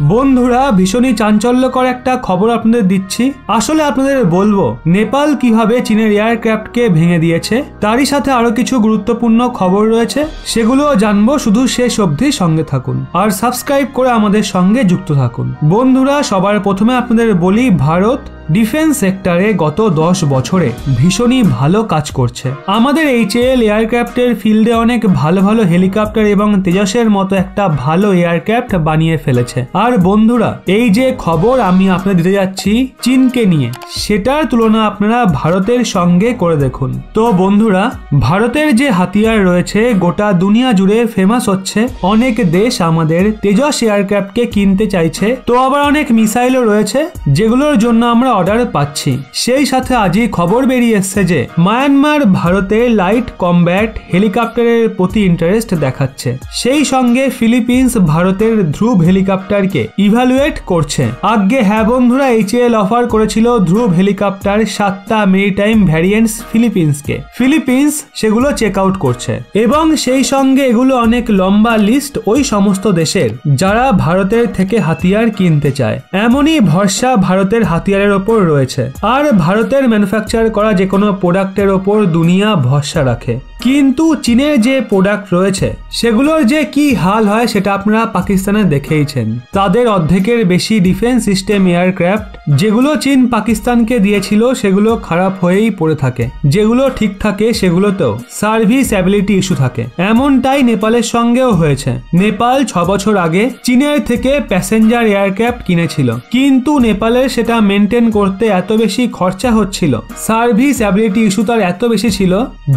বন্ধুরা ভীষণই চাঞ্চল্যকর একটা খবর আপনাদের দিচ্ছি। আসলে আপনাদের বলবো নেপাল কিভাবে চীনের এয়ারক্রাফটকে ভেঙে দিয়েছে, তারই সাথে আরো কিছু গুরুত্বপূর্ণ খবর রয়েছে, সেগুলোও জানবো। শুধু শেষ অবধি সঙ্গে থাকুন আর সাবস্ক্রাইব করে আমাদের সঙ্গে যুক্ত থাকুন। বন্ধুরা সবার প্রথমে আপনাদের বলি, ভারত ডিফেন্স সেক্টরে গত 10 বছরে ভীষণই ভালো কাজ করছে। আমাদের HAL এয়ারক্রাফটের ফিল্ডে অনেক ভালো ভালো হেলিকপ্টার এবং তেজসের মতো একটা ভালো এয়ারক্রাফট বানিয়ে ফেলেছে। আর বন্ধুরা এই যে খবর আমি আপনাদের দিতে যাচ্ছি চীনকে নিয়ে, সেটার তুলনা আপনারা ভারতের সঙ্গে করে দেখুন। তো বন্ধুরা ভারতের যে হাতিয়ার রয়েছে গোটা দুনিয়া জুড়ে ফেমাস হচ্ছে, অনেক দেশ আমাদের তেজস এয়ারক্রাফটকে কিনতে চাইছে। তো আবার অনেক মিসাইলও রয়েছে যেগুলোর জন্য আমরা অর্ডার পাচ্ছি। সেই সাথে আজই খবর বেরিয়ে এসছে যে মায়ানমার ভারতে লাইট কমব্যাট হেলিকপ্টারের প্রতি ইন্টারেস্ট দেখাচ্ছে। সেই সঙ্গে ফিলিপিন্স ভারতের ধ্রুব হেলিকপ্টারকে ইভ্যালুয়েট করছে। আগে হ্যাঁ বন্ধুরা, HAL অফার করেছিল ধ্রুব হেলিকপ্টার 7টা মেরিটাইম ভ্যারিয়েন্টস ফিলিপিন্সকে। ফিলিপিন্স সেগুলো চেক আউট করছে এবং সেই সঙ্গে এগুলো অনেক লম্বা লিস্ট ওই সমস্ত দেশের যারা ভারতের থেকে হাতিয়ার কিনতে চায়। এমনই ভরসা ভারতের হাতিয়ারের ওপর রয়েছে। আর ভারতের ম্যানুফ্যাকচার করা যে কোনো প্রোডাক্টের ওপর দুনিয়া ভরসা রাখে। কিন্তু চীনের যে প্রোডাক্ট রয়েছে সেগুলোর যে কি হাল হয় সেটা আপনারা পাকিস্তানে দেখেইছেন। তাদের অর্ধেকের বেশি ডিফেন্স সিস্টেম এয়ারক্রাফট যেগুলো চীন পাকিস্তানকে দিয়েছিল সেগুলো খারাপ হয়েই পড়ে থাকে। যেগুলো ঠিক থাকে সেগুলোতেও সার্ভিসএবিলিটি ইস্যু থাকে। এমনটাই নেপালের সঙ্গেও হয়েছে। নেপাল 6 বছর আগে চীনের থেকে প্যাসেঞ্জার এয়ারক্রাফট কিনেছিল, কিন্তু নেপালের সেটা মেনটেন করতে এত বেশি খরচা হচ্ছিল, সার্ভিসএবিলিটি ইস্যু তার এত বেশি ছিল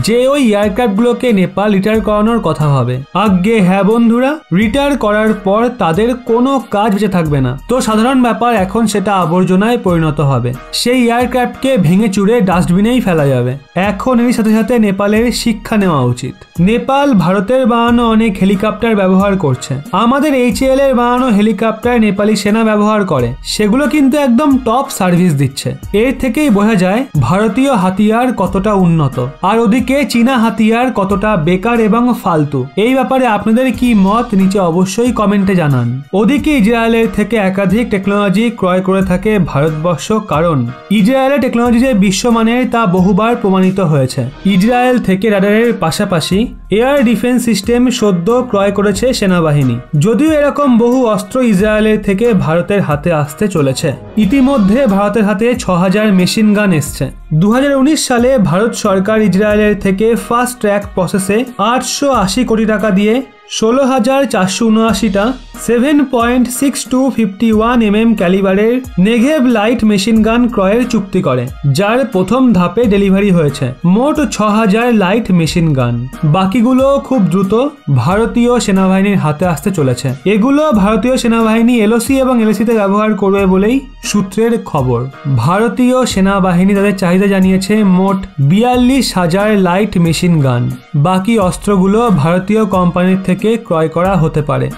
যে ওই এয়ারক্রাফটগুলোকে নেপাল রিটায়ার করানোর কথা ভাবে। আগে হ্যাঁ বন্ধুরা, রিটায়ার করার পর তাদের কোনো কাজ বেঁচে থাকবে না। তো সাধারণ ব্যাপার, এখন সেটা আবর্জনায় পরিণত হবে। সেই এয়ারক্রাফটকে ভেঙে চুরে ডাস্টবিনেই ফেলা যাবে। এখন এর সাথে সাথে নেপালের শিক্ষা নেওয়া উচিত। নেপাল ভারতের বানানো অনেক হেলিকপ্টার ব্যবহার করছে। আমাদের HAL এর বানানো হেলিকপ্টার নেপালি সেনা ব্যবহার করে, সেগুলো কিন্তু একদম টপ সার্ভিস দিচ্ছে। এর থেকেই বোঝা যায় ভারতীয় হাতিয়ার কতটা উন্নত, আর ওদিকে চীনা হাতিয়ার কতটা বেকার এবং ফালতু। এই ব্যাপারে আপনাদের কি মত নিচে অবশ্যই কমেন্টে জানান। ওদিকে ইসরায়েলের থেকে একাধিক টেকনোলজি ক্রয় করে থাকে ভারতবর্ষ, কারণ ইসরায়েলের টেকনোলজি যে বিশ্বমানের তা বহুবার প্রমাণিত হয়েছে। ইসরায়েল থেকে রাডারের পাশাপাশি এয়ার ডিফেন্স সিস্টেম সদ্য ক্রয় করেছে সেনাবাহিনী। যদিও এরকম বহু অস্ত্র ইসরায়েলের থেকে ভারতের হাতে আসতে চলেছে। ইতিমধ্যে ভারতের হাতে 6000 মেশিন গান এসছে। 2019 সালে ভারত সরকার ইসরায়েলের থেকে ফাস্ট ট্র্যাক প্রসেসে 880 কোটি টাকা দিয়ে 16,479টা 7.6251 mm ক্যালিবারের নেগেভ লাইট মেশিন গান ক্রয়ের চুক্তি করে, যার প্রথম ধাপে ডেলিভারি হয়েছে মোট 6000 লাইট মেশিন গান। বাকিগুলো খুব দ্রুত ভারতীয় সেনাবাহিনীর হাতে আসতে চলেছে। এগুলো ভারতীয় সেনাবাহিনী LOC এবং LAC-তে ব্যবহার করবে বলেই সূত্রের খবর। ভারতীয় সেনাবাহিনী তাদের চাহিদা জানিয়েছে মোট 42,000 লাইট মেশিন গান। বাকি অস্ত্রগুলো ভারতীয় কোম্পানির থেকে ক্রয় করা হতে পারে।